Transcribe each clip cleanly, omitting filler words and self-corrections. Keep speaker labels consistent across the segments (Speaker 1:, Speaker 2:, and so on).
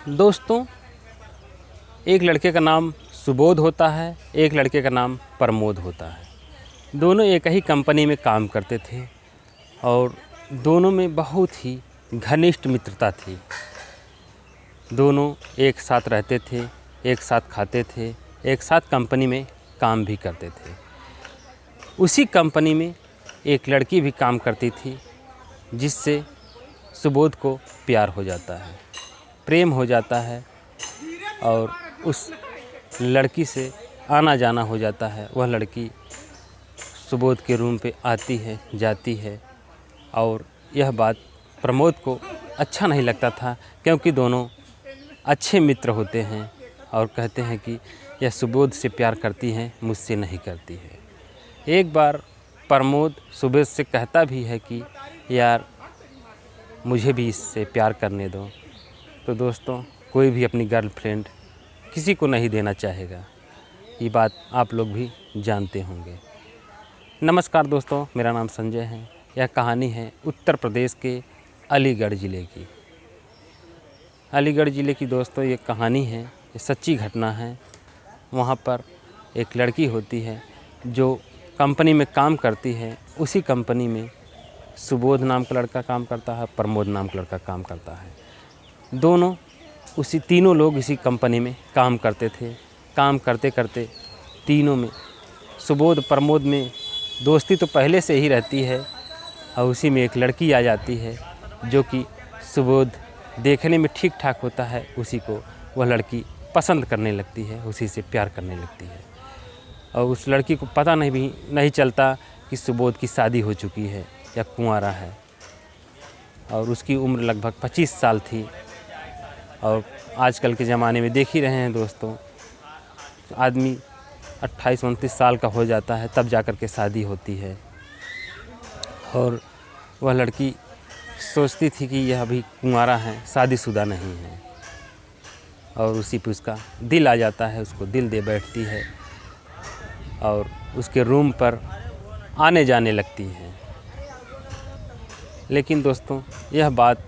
Speaker 1: दोस्तों, एक लड़के का नाम सुबोध होता है, एक लड़के का नाम प्रमोद होता है। दोनों एक ही कंपनी में काम करते थे और दोनों में बहुत ही घनिष्ठ मित्रता थी। दोनों एक साथ रहते थे, एक साथ खाते थे, एक साथ कंपनी में काम भी करते थे। उसी कंपनी में एक लड़की भी काम करती थी जिससे सुबोध को प्यार हो जाता है, प्रेम हो जाता है और उस लड़की से आना जाना हो जाता है। वह लड़की सुबोध के रूम पे आती है, जाती है और यह बात प्रमोद को अच्छा नहीं लगता था क्योंकि दोनों अच्छे मित्र होते हैं और कहते हैं कि यह सुबोध से प्यार करती हैं, मुझसे नहीं करती है। एक बार प्रमोद सुबोध से कहता भी है कि यार मुझे भी इससे प्यार करने दो। तो दोस्तों, कोई भी अपनी गर्लफ्रेंड किसी को नहीं देना चाहेगा, ये बात आप लोग भी जानते होंगे। नमस्कार दोस्तों, मेरा नाम संजय है। यह कहानी है उत्तर प्रदेश के अलीगढ़ ज़िले की। अलीगढ़ ज़िले की दोस्तों ये कहानी है, ये सच्ची घटना है। वहाँ पर एक लड़की होती है जो कंपनी में काम करती है। उसी कंपनी में सुबोध नाम का लड़का काम करता है, प्रमोद नाम का लड़का काम करता है। तीनों लोग इसी कंपनी में काम करते थे। काम करते करते तीनों में सुबोध प्रमोद में दोस्ती तो पहले से ही रहती है और उसी में एक लड़की आ जाती है जो कि सुबोध देखने में ठीक ठाक होता है। उसी को वह लड़की पसंद करने लगती है, उसी से प्यार करने लगती है और उस लड़की को पता नहीं चलता कि सुबोध की शादी हो चुकी है या कुंवारा है। और उसकी उम्र लगभग 25 साल थी। और आजकल के ज़माने में देख ही रहे हैं दोस्तों, आदमी 28-29 साल का हो जाता है तब जाकर के शादी होती है। और वह लड़की सोचती थी कि यह अभी कुंवारा है, शादीशुदा नहीं है। और उसी पे उसका दिल आ जाता है, उसको दिल दे बैठती है और उसके रूम पर आने जाने लगती है। लेकिन दोस्तों, यह बात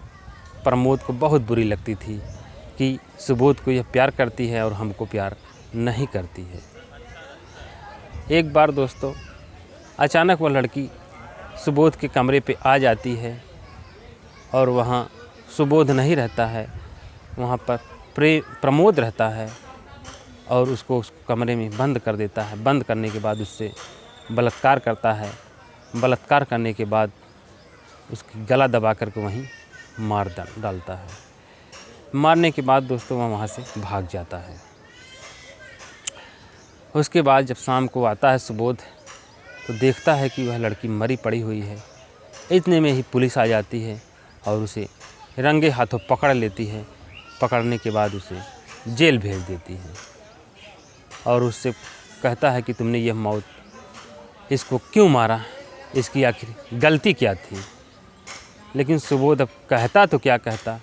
Speaker 1: प्रमोद को बहुत बुरी लगती थी कि सुबोध को यह प्यार करती है और हमको प्यार नहीं करती है। एक बार दोस्तों, अचानक वह लड़की सुबोध के कमरे पे आ जाती है और वहाँ सुबोध नहीं रहता है, वहाँ पर प्रमोद रहता है और उसको उस कमरे में बंद कर देता है। बंद करने के बाद उससे बलात्कार करता है। बलात्कार करने के बाद उसकी गला दबा करके वहीं मार डालता है। मारने के बाद दोस्तों वह वहाँ से भाग जाता है। उसके बाद जब शाम को आता है सुबोध तो देखता है कि वह लड़की मरी पड़ी हुई है। इतने में ही पुलिस आ जाती है और उसे रंगे हाथों पकड़ लेती है। पकड़ने के बाद उसे जेल भेज देती है और उससे कहता है कि तुमने यह मौत इसको क्यों मारा, इसकी आखिर गलती क्या थी। लेकिन सुबोध अब कहता तो क्या कहता,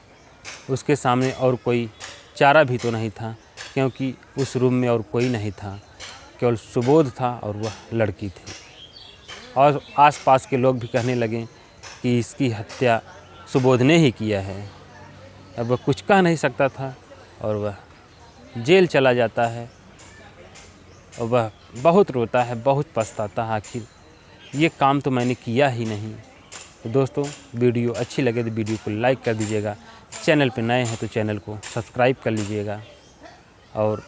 Speaker 1: उसके सामने और कोई चारा भी तो नहीं था क्योंकि उस रूम में और कोई नहीं था, केवल सुबोध था और वह लड़की थी। और आसपास के लोग भी कहने लगे कि इसकी हत्या सुबोध ने ही किया है। अब वह कुछ कह नहीं सकता था और वह जेल चला जाता है और वह बहुत रोता है, बहुत पछताता है, आखिर ये काम तो मैंने किया ही नहीं। तो दोस्तों, वीडियो अच्छी लगे तो वीडियो को लाइक कर दीजिएगा। चैनल पे नए हैं तो चैनल को सब्सक्राइब कर लीजिएगा। और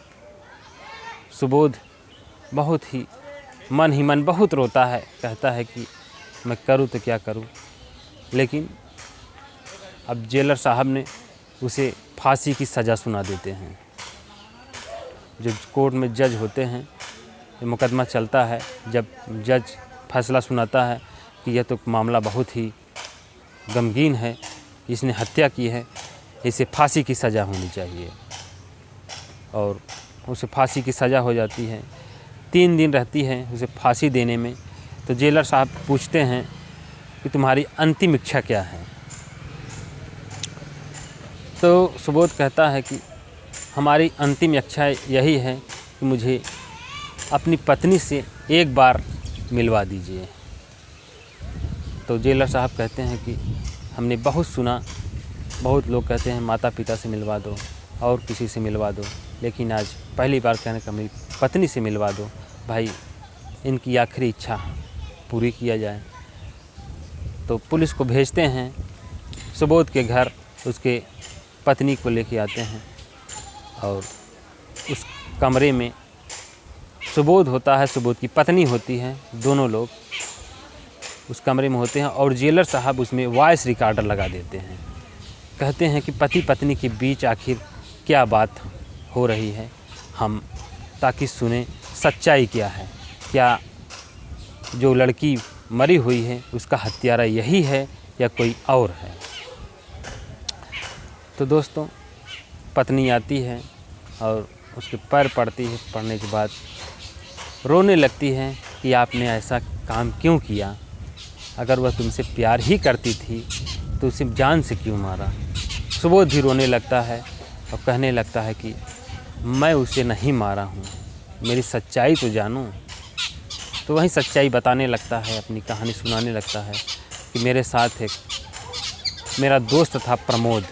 Speaker 1: सुबोध बहुत ही मन बहुत रोता है, कहता है कि मैं करूँ तो क्या करूँ। लेकिन अब जेलर साहब ने उसे फांसी की सज़ा सुना देते हैं। जो कोर्ट में जज होते हैं, ये मुकदमा चलता है, जब जज फैसला सुनाता है कि यह तो मामला बहुत ही गमगीन है, इसने हत्या की है, इसे फांसी की सज़ा होनी चाहिए। और उसे फांसी की सज़ा हो जाती है। 3 दिन रहती है उसे फांसी देने में। तो जेलर साहब पूछते हैं कि तुम्हारी अंतिम इच्छा क्या है। तो सुबोध कहता है कि हमारी अंतिम इच्छा यही है कि मुझे अपनी पत्नी से एक बार मिलवा दीजिए। तो जेलर साहब कहते हैं कि हमने बहुत सुना, बहुत लोग कहते हैं माता पिता से मिलवा दो, और किसी से मिलवा दो, लेकिन आज पहली बार कहने का मेरी पत्नी से मिलवा दो भाई, इनकी आखिरी इच्छा पूरी किया जाए। तो पुलिस को भेजते हैं, सुबोध के घर उसके पत्नी को लेके आते हैं और उस कमरे में सुबोध होता है, सुबोध की पत्नी होती है, दोनों लोग उस कमरे में होते हैं और जेलर साहब उसमें वॉइस रिकॉर्डर लगा देते हैं। कहते हैं कि पति पत्नी के बीच आखिर क्या बात हो रही है, हम ताकि सुने सच्चाई क्या है, क्या जो लड़की मरी हुई है उसका हत्यारा यही है या कोई और है। तो दोस्तों पत्नी आती है और उसके पैर पड़ती है, पड़ने के बाद रोने लगती है कि आपने ऐसा काम क्यों किया, अगर वह तुमसे प्यार ही करती थी तो उसे जान से क्यों मारा। सुबोध भी रोने लगता है और कहने लगता है कि मैं उसे नहीं मारा हूँ, मेरी सच्चाई तो जानो। तो वही सच्चाई बताने लगता है, अपनी कहानी सुनाने लगता है कि मेरे साथ एक मेरा दोस्त था प्रमोद,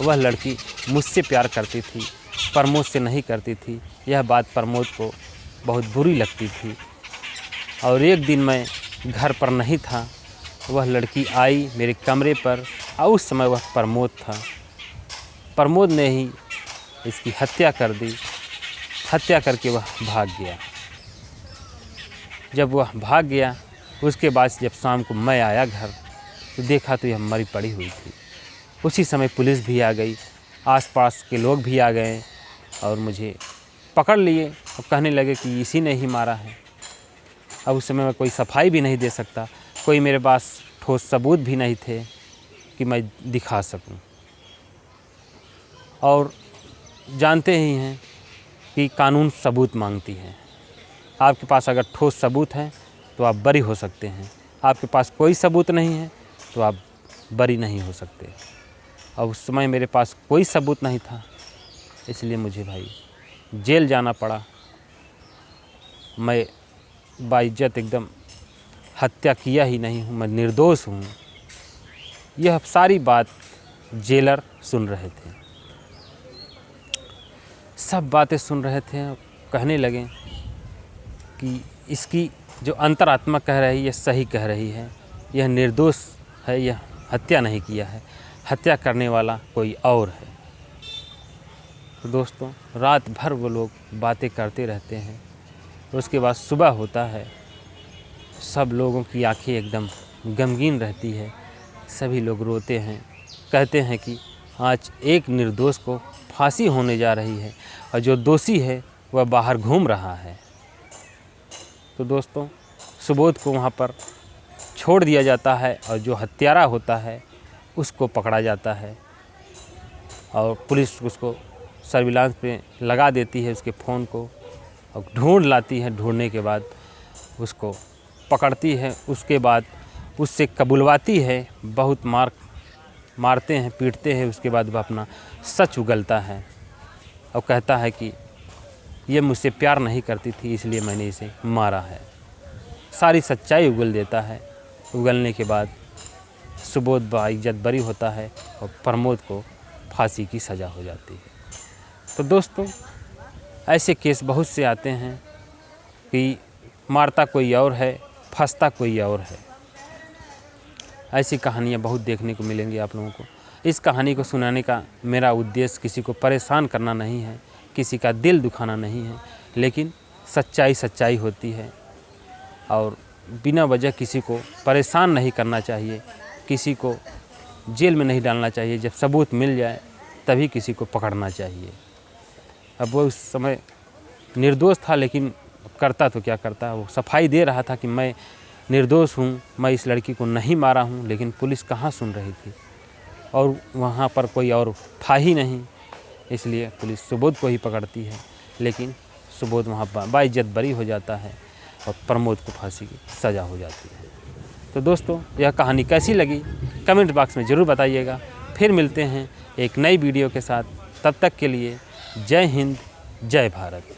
Speaker 1: वह लड़की मुझसे प्यार करती थी, प्रमोद से नहीं करती थी। यह बात प्रमोद को बहुत बुरी लगती थी और एक दिन मैं घर पर नहीं था, वह लड़की आई मेरे कमरे पर और उस समय वह प्रमोद था। प्रमोद ने ही इसकी हत्या कर दी, हत्या करके वह भाग गया। जब वह भाग गया उसके बाद जब शाम को मैं आया घर तो देखा तो यह मरी पड़ी हुई थी। उसी समय पुलिस भी आ गई, आसपास के लोग भी आ गए और मुझे पकड़ लिए और कहने लगे कि इसी ने ही मारा है। अब उस समय मैं कोई सफाई भी नहीं दे सकता, कोई मेरे पास ठोस सबूत भी नहीं थे कि मैं दिखा सकूं। और जानते ही हैं कि कानून सबूत मांगती है। आपके पास अगर ठोस सबूत है तो आप बरी हो सकते हैं, आपके पास कोई सबूत नहीं है तो आप बरी नहीं हो सकते। और उस समय मेरे पास कोई सबूत नहीं था, इसलिए मुझे भाई जेल जाना पड़ा। मैं बाइज्जत एकदम हत्या किया ही नहीं हूँ, मैं निर्दोष हूँ। यह सारी बात जेलर सुन रहे थे, सब बातें सुन रहे थे। कहने लगे कि इसकी जो अंतरात्मा कह रही है यह सही कह रही है, यह निर्दोष है, यह हत्या नहीं किया है, हत्या करने वाला कोई और है। तो दोस्तों रात भर वो लोग बातें करते रहते हैं। उसके बाद सुबह होता है, सब लोगों की आंखें एकदम गमगीन रहती है, सभी लोग रोते हैं, कहते हैं कि आज एक निर्दोष को फांसी होने जा रही है और जो दोषी है वह बाहर घूम रहा है। तो दोस्तों सुबोध को वहाँ पर छोड़ दिया जाता है और जो हत्यारा होता है उसको पकड़ा जाता है और पुलिस उसको सर्विलांस पे लगा देती है, उसके फ़ोन को, और ढूंढ लाती है। ढूंढने के बाद उसको पकड़ती है, उसके बाद उससे कबुलवाती है, बहुत मारते हैं, पीटते हैं। उसके बाद वह अपना सच उगलता है और कहता है कि ये मुझसे प्यार नहीं करती थी इसलिए मैंने इसे मारा है। सारी सच्चाई उगल देता है। उगलने के बाद सुबोध बाइज्जत बरी होता है और प्रमोद को फांसी की सज़ा हो जाती है। तो दोस्तों ऐसे केस बहुत से आते हैं कि मारता कोई और है, फंसता कोई और है। ऐसी कहानियाँ बहुत देखने को मिलेंगी आप लोगों को। इस कहानी को सुनाने का मेरा उद्देश्य किसी को परेशान करना नहीं है, किसी का दिल दुखाना नहीं है, लेकिन सच्चाई होती है और बिना वजह किसी को परेशान नहीं करना चाहिए, किसी को जेल में नहीं डालना चाहिए। जब सबूत मिल जाए तभी किसी को पकड़ना चाहिए। अब वो उस समय निर्दोष था, लेकिन करता तो क्या करता, वो सफाई दे रहा था कि मैं निर्दोष हूँ, मैं इस लड़की को नहीं मारा हूँ, लेकिन पुलिस कहाँ सुन रही थी और वहाँ पर कोई और था ही नहीं, इसलिए पुलिस सुबोध को ही पकड़ती है। लेकिन सुबोध वहाँ बाइज्जत बरी हो जाता है और प्रमोद को फांसी की सज़ा हो जाती है। तो दोस्तों यह कहानी कैसी लगी कमेंट बॉक्स में ज़रूर बताइएगा। फिर मिलते हैं एक नई वीडियो के साथ, तब तक के लिए जय हिंद, जय भारत।